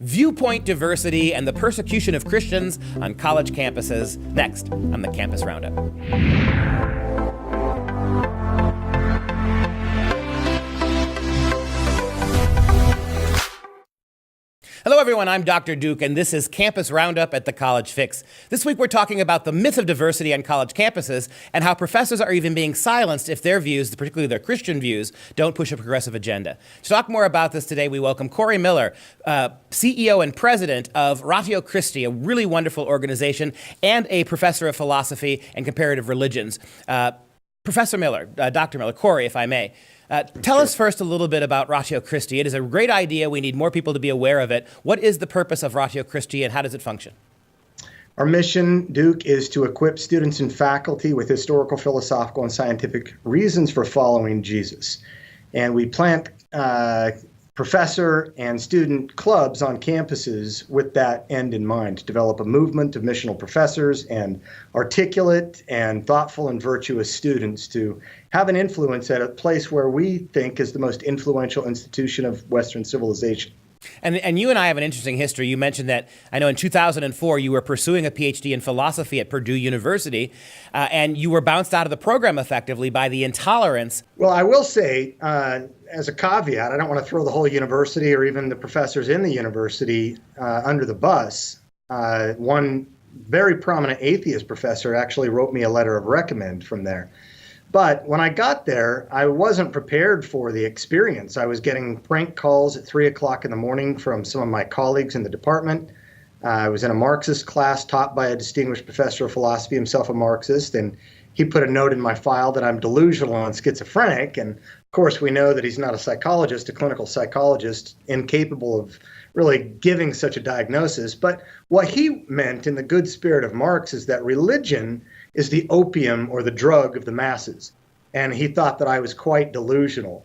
Viewpoint diversity and the persecution of Christians on college campuses. Next on the Campus Roundup. Hello, everyone. I'm Dr. Duke, and this is Campus Roundup at the College Fix. This week, we're talking about the myth of diversity on college campuses and how professors are even being silenced if their views, particularly their Christian views, don't push a progressive agenda. To talk more about this today, we welcome Corey Miller, CEO and president of Ratio Christi, a really wonderful organization, and a professor of philosophy and comparative religions. Professor Miller, Dr. Miller, Corey, if I may. Tell us first a little bit about Ratio Christi. It is a great idea. We need more people to be aware of it. What is the purpose of Ratio Christi and how does it function? Our mission, Duke, is to equip students and faculty with historical, philosophical, and scientific reasons for following Jesus. And we plant professor and student clubs on campuses with that end in mind, to develop a movement of missional professors and articulate and thoughtful and virtuous students to have an influence at a place where we think is the most influential institution of Western civilization. And you and I have an interesting history. You mentioned that, I know in 2004, you were pursuing a PhD in philosophy at Purdue University, and you were bounced out of the program effectively by the intolerance. Well, I will say, as a caveat, I don't want to throw the whole university or even the professors in the university under the bus. One very prominent atheist professor actually wrote me a letter of recommend from there. But when I got there, I wasn't prepared for the experience. I was getting prank calls at 3 o'clock in the morning from some of my colleagues in the department. I was in a Marxist class taught by a distinguished professor of philosophy, himself a Marxist, and he put a note in my file that I'm delusional and schizophrenic. And of course, we know that he's not a psychologist, a clinical psychologist, incapable of really giving such a diagnosis. But what he meant in the good spirit of Marx is that religion is the opium or the drug of the masses. And he thought that I was quite delusional.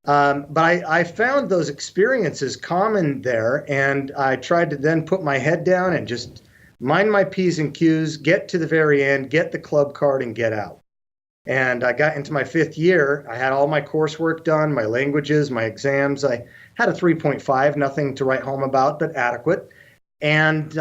But I found those experiences common there, and I tried to then put my head down and just mind my P's and Q's, get to the very end, get the club card, and get out. And I got into my 5th year. I had all my coursework done, my languages, my exams. I had a 3.5, nothing to write home about, but adequate. And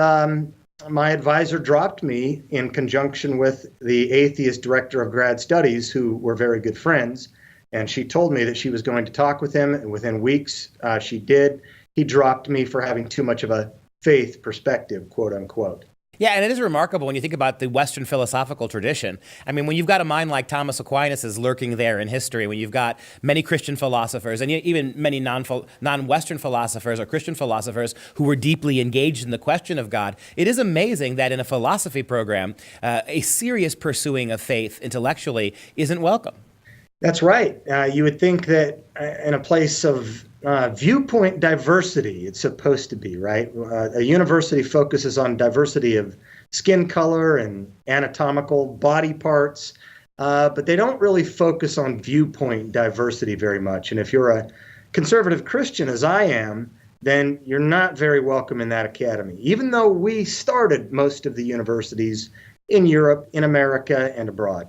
my advisor dropped me in conjunction with the atheist director of grad studies, who were very good friends. And she told me that she was going to talk with him. And within weeks, she did. He dropped me for having too much of a faith perspective, quote unquote. Yeah, and it is remarkable when you think about the Western philosophical tradition. I mean, when you've got a mind like Thomas Aquinas is lurking there in history, when you've got many Christian philosophers and even many non-Western philosophers or Christian philosophers who were deeply engaged in the question of God, it is amazing that in a philosophy program, a serious pursuing of faith intellectually isn't welcome. That's right. You would think that in a place of viewpoint diversity, it's supposed to be, right? A university focuses on diversity of skin color and anatomical body parts, but they don't really focus on viewpoint diversity very much. And if you're a conservative Christian, as I am, then you're not very welcome in that academy, even though we started most of the universities in Europe, in America, and abroad.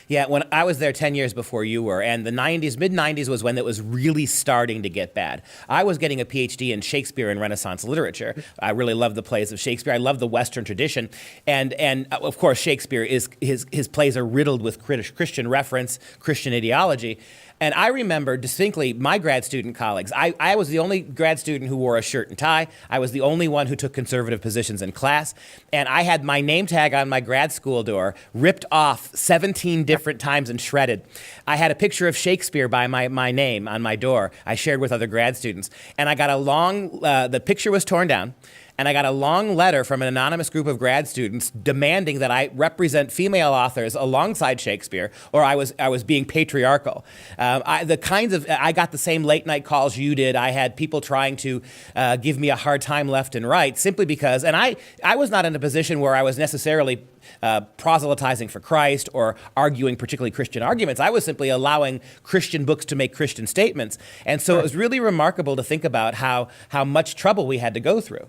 Yeah, when I was there 10 years before you were, and the 90s, mid-90s was when it was really starting to get bad. I was getting a PhD in Shakespeare and Renaissance literature. I really loved the plays of Shakespeare. I love the Western tradition. And of course, Shakespeare, his plays are riddled with Christian reference, Christian ideology. And I remember distinctly my grad student colleagues. I was the only grad student who wore a shirt and tie. I was the only one who took conservative positions in class. And I had my name tag on my grad school door ripped off 17 different times and shredded. I had a picture of Shakespeare by my name on my door. I shared with other grad students. And I got the picture was torn down. And I got a long letter from an anonymous group of grad students demanding that I represent female authors alongside Shakespeare, or I was being patriarchal. I got the same late night calls you did. I had people trying to give me a hard time left and right simply because, and I was not in a position where I was necessarily proselytizing for Christ or arguing particularly Christian arguments. I was simply allowing Christian books to make Christian statements. And so It was really remarkable to think about how much trouble we had to go through.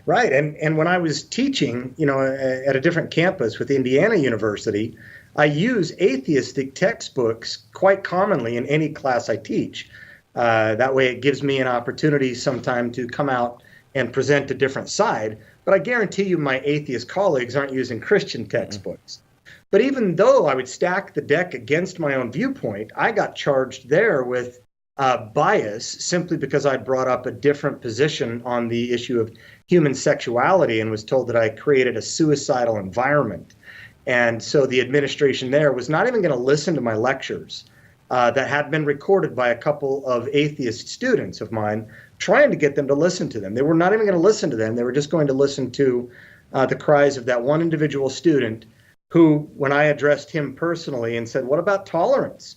Right. And when I was teaching, at a different campus with Indiana University, I use atheistic textbooks quite commonly in any class I teach. That way it gives me an opportunity sometime to come out and present a different side. But I guarantee you my atheist colleagues aren't using Christian textbooks. But even though I would stack the deck against my own viewpoint, I got charged there with bias simply because I brought up a different position on the issue of human sexuality and was told that I created a suicidal environment. And so the administration there was not even going to listen to my lectures that had been recorded by a couple of atheist students of mine, trying to get them to listen to them. They were not even going to listen to them. They were just going to listen to the cries of that one individual student who, when I addressed him personally and said, "What about tolerance?"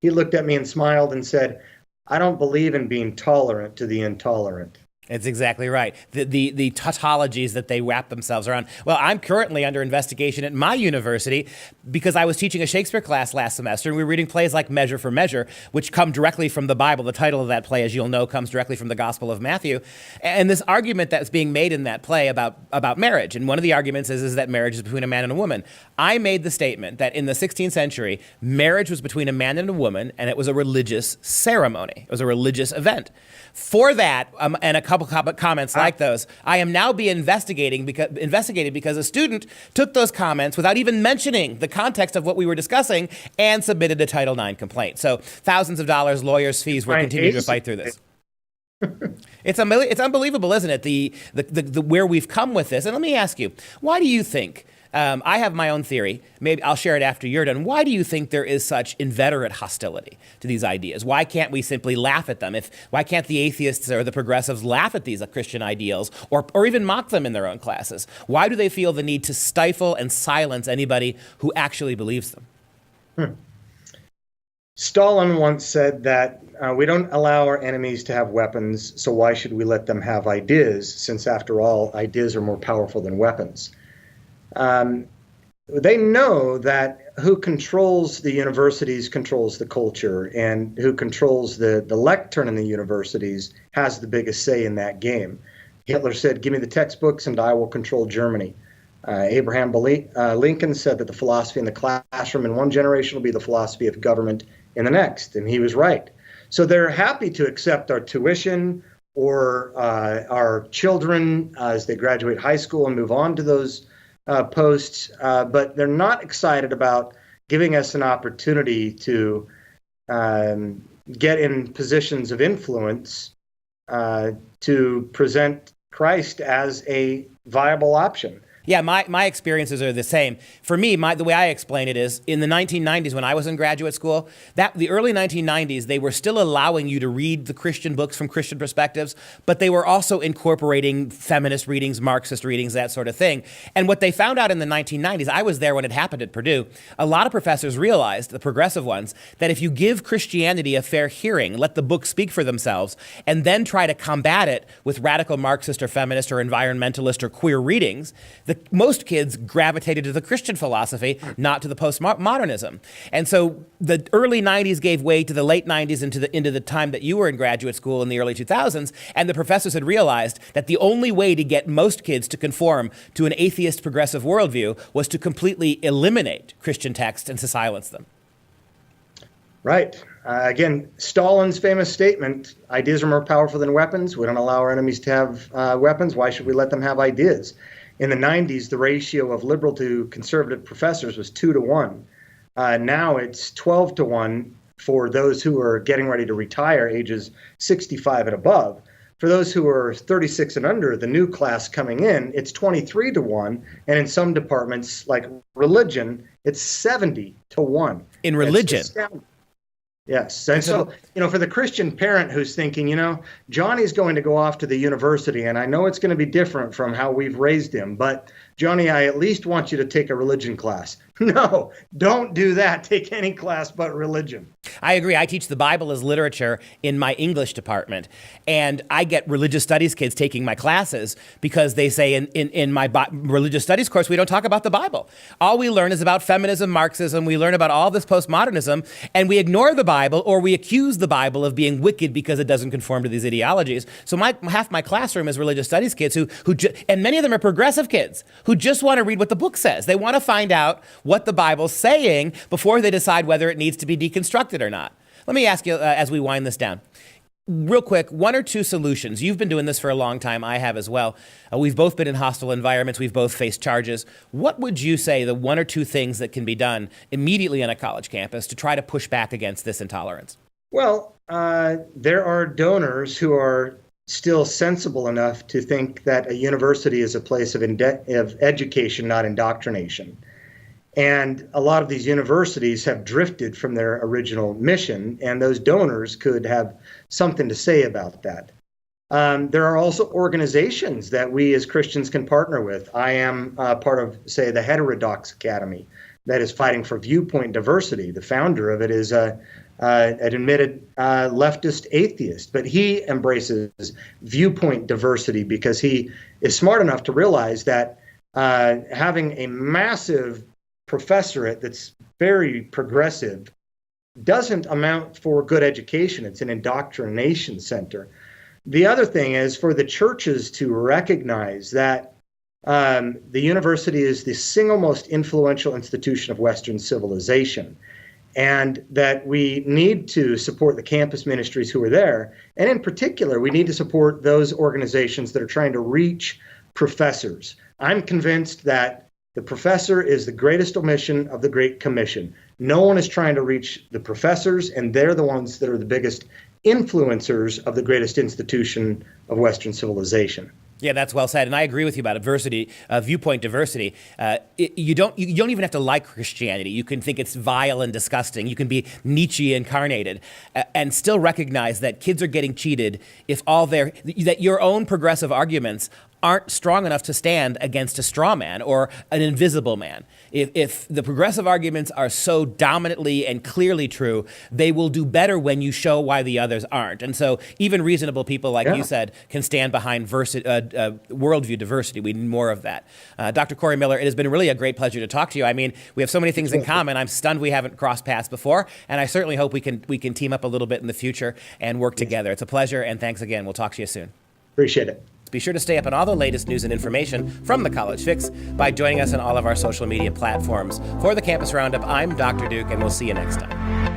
He looked at me and smiled and said, "I don't believe in being tolerant to the intolerant." It's exactly right. The tautologies that they wrap themselves around. Well, I'm currently under investigation at my university because I was teaching a Shakespeare class last semester, and we were reading plays like Measure for Measure, which come directly from the Bible. The title of that play, as you'll know, comes directly from the Gospel of Matthew. And this argument that's being made in that play about marriage, and one of the arguments is that marriage is between a man and a woman. I made the statement that in the 16th century, marriage was between a man and a woman, and it was a religious ceremony. It was a religious event. For that, and a couple comments like those, I am now being investigated because a student took those comments without even mentioning the context of what we were discussing and submitted a Title IX complaint. So thousands of dollars, lawyers' fees, will continue to fight through this. It's unbelievable, isn't it? The where we've come with this. And let me ask you, why do you think? I have my own theory. Maybe I'll share it after you're done. Why do you think there is such inveterate hostility to these ideas? Why can't we simply laugh at them? Why can't the atheists or the progressives laugh at these Christian ideals or even mock them in their own classes? Why do they feel the need to stifle and silence anybody who actually believes them? Stalin once said that we don't allow our enemies to have weapons, so why should we let them have ideas, since after all, ideas are more powerful than weapons. They know that who controls the universities controls the culture, and who controls the lectern in the universities has the biggest say in that game. Hitler said, "Give me the textbooks and I will control Germany." Abraham Lincoln said that the philosophy in the classroom in one generation will be the philosophy of government in the next, and he was right. So they're happy to accept our tuition or our children as they graduate high school and move on to those posts, but they're not excited about giving us an opportunity to get in positions of influence to present Christ as a viable option. Yeah, my experiences are the same. For me, the way I explain it is, in the 1990s when I was in graduate school, the early 1990s, they were still allowing you to read the Christian books from Christian perspectives, but they were also incorporating feminist readings, Marxist readings, that sort of thing. And what they found out in the 1990s, I was there when it happened at Purdue, a lot of professors realized, the progressive ones, that if you give Christianity a fair hearing, let the books speak for themselves, and then try to combat it with radical Marxist or feminist or environmentalist or queer readings, most kids gravitated to the Christian philosophy, not to the postmodernism. And so the early 90s gave way to the late 90s into the time that you were in graduate school in the early 2000s, and the professors had realized that the only way to get most kids to conform to an atheist progressive worldview was to completely eliminate Christian texts and to silence them. Right. Again, Stalin's famous statement, ideas are more powerful than weapons. We don't allow our enemies to have weapons. Why should we let them have ideas? In the 90s, the ratio of liberal to conservative professors was 2-1. Now it's 12-1 for those who are getting ready to retire, ages 65 and above. For those who are 36 and under, the new class coming in, it's 23-1. And in some departments, like religion, it's 70-1. In religion? Yes. And so, for the Christian parent who's thinking, Johnny's going to go off to the university, and I know it's going to be different from how we've raised him, but Johnny, I at least want you to take a religion class. No, don't do that. Take any class but religion. I agree. I teach the Bible as literature in my English department, and I get religious studies kids taking my classes because they say in my religious studies course, we don't talk about the Bible. All we learn is about feminism, Marxism. We learn about all this postmodernism, and we ignore the Bible, or we accuse the Bible of being wicked because it doesn't conform to these ideologies. So half my classroom is religious studies kids and many of them are progressive kids who just want to read what the book says. They want to find out what the Bible's saying before they decide whether it needs to be deconstructed or not. Let me ask you, as we wind this down, real quick, one or two solutions. You've been doing this for a long time. I have as well. We've both been in hostile environments. We've both faced charges. What would you say the one or two things that can be done immediately on a college campus to try to push back against this intolerance? Well, there are donors who are still sensible enough to think that a university is a place of education, not indoctrination. And a lot of these universities have drifted from their original mission, and those donors could have something to say about that. There are also organizations that we as Christians can partner with. I am part of, say, the Heterodox Academy that is fighting for viewpoint diversity. The founder of it is an admitted leftist atheist, but he embraces viewpoint diversity because he is smart enough to realize that having a massive professorate that's very progressive doesn't amount for good education. It's an indoctrination center. The other thing is for the churches to recognize that the university is the single most influential institution of Western civilization, and that we need to support the campus ministries who are there. And in particular, we need to support those organizations that are trying to reach professors. I'm convinced that the professor is the greatest omission of the Great Commission. No one is trying to reach the professors, and they're the ones that are the biggest influencers of the greatest institution of Western civilization. Yeah, that's well said, and I agree with you about diversity, viewpoint diversity. You don't even have to like Christianity. You can think it's vile and disgusting. You can be Nietzsche incarnated, and still recognize that kids are getting cheated if that your own progressive arguments aren't strong enough to stand against a straw man or an invisible man. If the progressive arguments are so dominantly and clearly true, they will do better when you show why the others aren't. And so even reasonable people, like you said, can stand behind worldview diversity. We need more of that. Dr. Corey Miller, it has been really a great pleasure to talk to you. I mean, we have so many things in common. I'm stunned we haven't crossed paths before, and I certainly hope we can team up a little bit in the future and work together. It's a pleasure, and thanks again. We'll talk to you soon. Appreciate it. Be sure to stay up on all the latest news and information from the College Fix by joining us on all of our social media platforms. For the Campus Roundup, I'm Dr. Duke, and we'll see you next time.